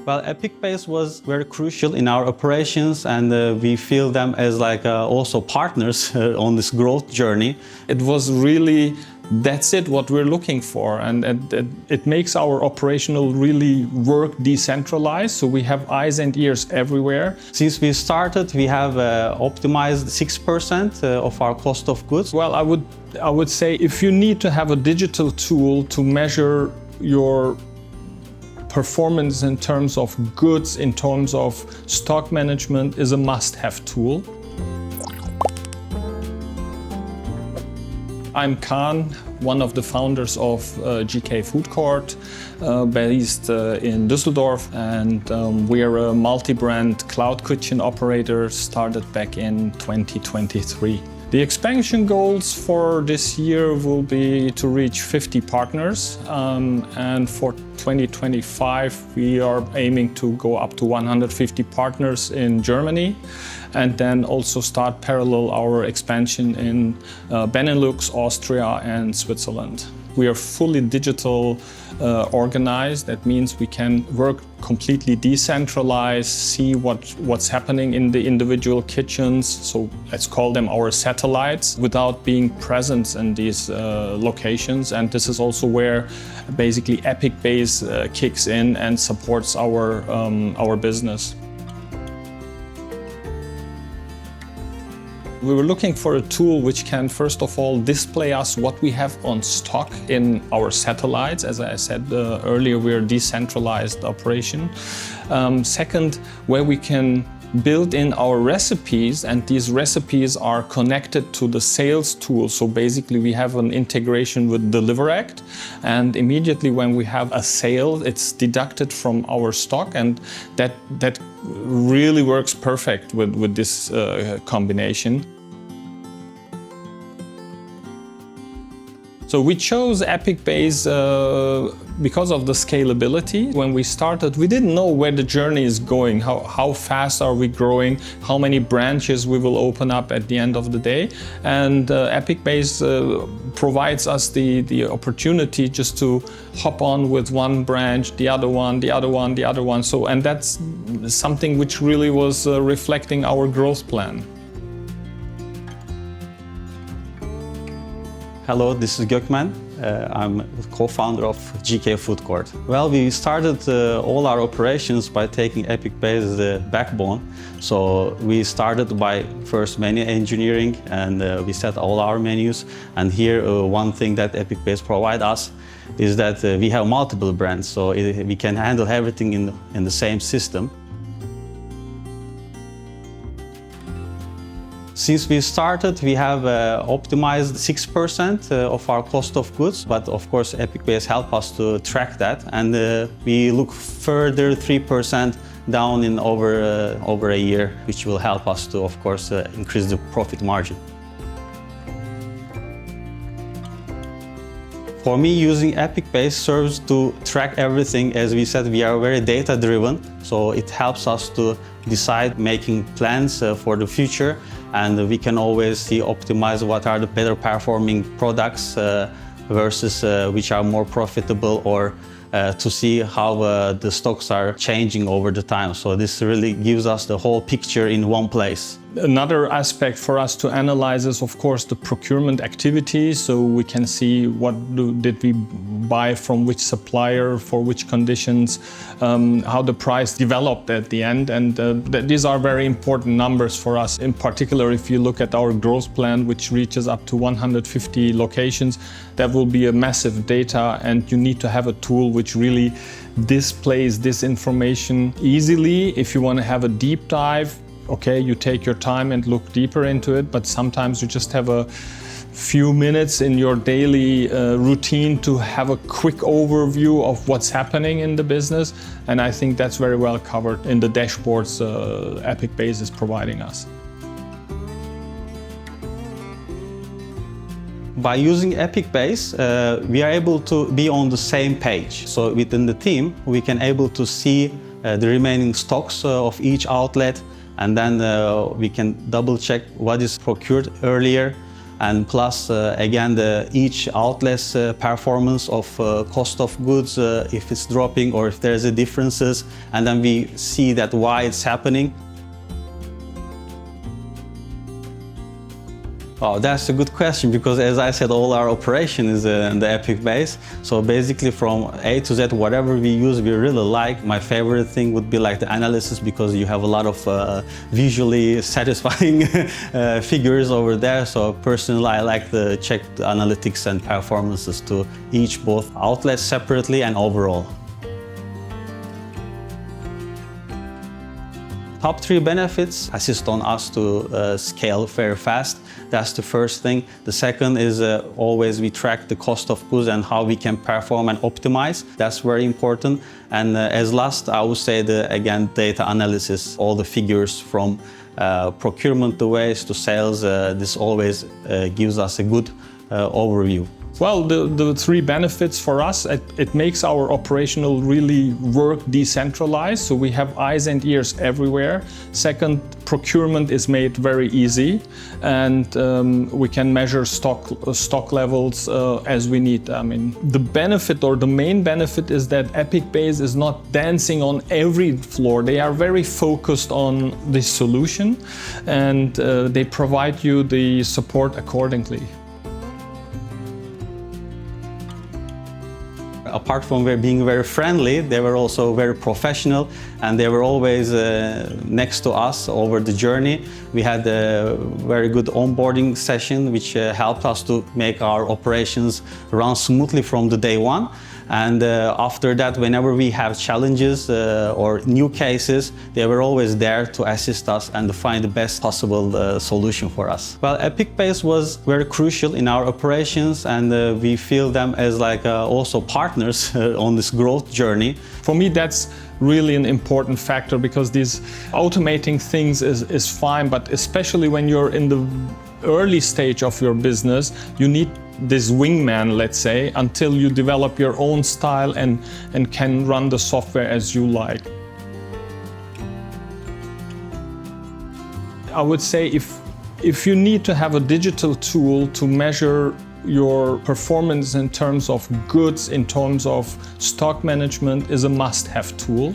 Well, Apicbase was very crucial in our operations, and we feel them as also partners on this growth journey. It was really, that's it, what we're looking for, and it makes our operational really work decentralized, so we have eyes and ears everywhere. Since we started, we have optimized 6% of our cost of goods. Well, I would say if you need to have a digital tool to measure your performance in terms of goods, in terms of stock management, is a must-have tool. I'm Kaan, one of the founders of GK Food Court, based in Düsseldorf, and we are a multi-brand cloud kitchen operator started back in 2023. The expansion goals for this year will be to reach 50 partners, and for 2025 we are aiming to go up to 150 partners in Germany, and then also start parallel our expansion in Benelux, Austria and Switzerland. We are fully digital organized. That means we can work completely decentralized, see what's happening in the individual kitchens, so let's call them our satellites, without being present in these locations. And this is also where basically Apicbase kicks in and supports our business. We were looking for a tool which can, first of all, display us what we have on stock in our satellites. As I said earlier, we're a decentralized operation. Second, where we can build in our recipes, and these recipes are connected to the sales tool. So basically we have an integration with DeliverAct, and immediately when we have a sale, it's deducted from our stock, and that really works perfect with this combination. So we chose Apicbase because of the scalability. When we started, we didn't know where the journey is going, how fast are we growing, how many branches we will open up at the end of the day. And Apicbase provides us the opportunity just to hop on with one branch, the other one, the other one, the other one. So, and that's something which really was reflecting our growth plan. Hello, this is Gökmen. I'm co-founder of GK Food Court. Well, we started all our operations by taking Apicbase as the backbone. So we started by first menu engineering, and we set all our menus. And here, one thing that Apicbase provides us is that we have multiple brands, so we can handle everything in the same system. Since we started, we have optimized 6% of our cost of goods, but of course Apicbase helped us to track that, and we look further 3% down in over a year, which will help us to, of course, increase the profit margin. For me, using Apicbase serves to track everything. As we said, we are very data-driven, so it helps us to decide making plans for the future, and we can always optimize what are the better performing products versus which are more profitable, or to see how the stocks are changing over the time. So this really gives us the whole picture in one place. Another aspect for us to analyze is, of course, the procurement activity, so we can see what did we buy from which supplier, for which conditions, how the price developed at the end, and these are very important numbers for us. In particular, if you look at our growth plan, which reaches up to 150 locations, that will be a massive data, and you need to have a tool which really displays this information easily. If you want to have a deep dive, okay, you take your time and look deeper into it, but sometimes you just have a few minutes in your daily routine to have a quick overview of what's happening in the business, and I think that's very well covered in the dashboards Apicbase is providing us. By using Apicbase, we are able to be on the same page. So within the team, we can able to see the remaining stocks of each outlet, and then we can double check what is procured earlier, And plus, again, each outlet's performance of cost of goods, if it's dropping or if there's a differences, and then we see that why it's happening. Oh, that's a good question, because as I said, all our operation is in the Apicbase. So basically from A to Z, whatever we use, we really like. My favorite thing would be like the analysis, because you have a lot of visually satisfying figures over there. So personally, I like to check the analytics and performances to each both outlets separately and overall. Top 3 benefits assist on us to scale very fast. That's the first thing. The second is always we track the cost of goods and how we can perform and optimize. That's very important. And as last, I would say again, data analysis, all the figures from procurement to waste to sales, this always gives us a good overview. Well, the 3 benefits for us, it makes our operational really work decentralized, so we have eyes and ears everywhere. Second, procurement is made very easy, and we can measure stock levels as we need. I mean, the benefit or the main benefit is that Apicbase is not dancing on every floor. They are very focused on the solution, and they provide you the support accordingly. Apart from being very friendly, they were also very professional, and they were always next to us over the journey. We had a very good onboarding session, which helped us to make our operations run smoothly from the day one. And after that, whenever we have challenges or new cases, they were always there to assist us and to find the best possible solution for us. Well, Apicbase was very crucial in our operations, and we feel them as like also partners on this growth journey. For me, that's really an important factor, because this automating things is fine, but especially when you're in the early stage of your business, you need this wingman, let's say, until you develop your own style and can run the software as you like. I would say if you need to have a digital tool to measure your performance in terms of goods, in terms of stock management, is a must-have tool.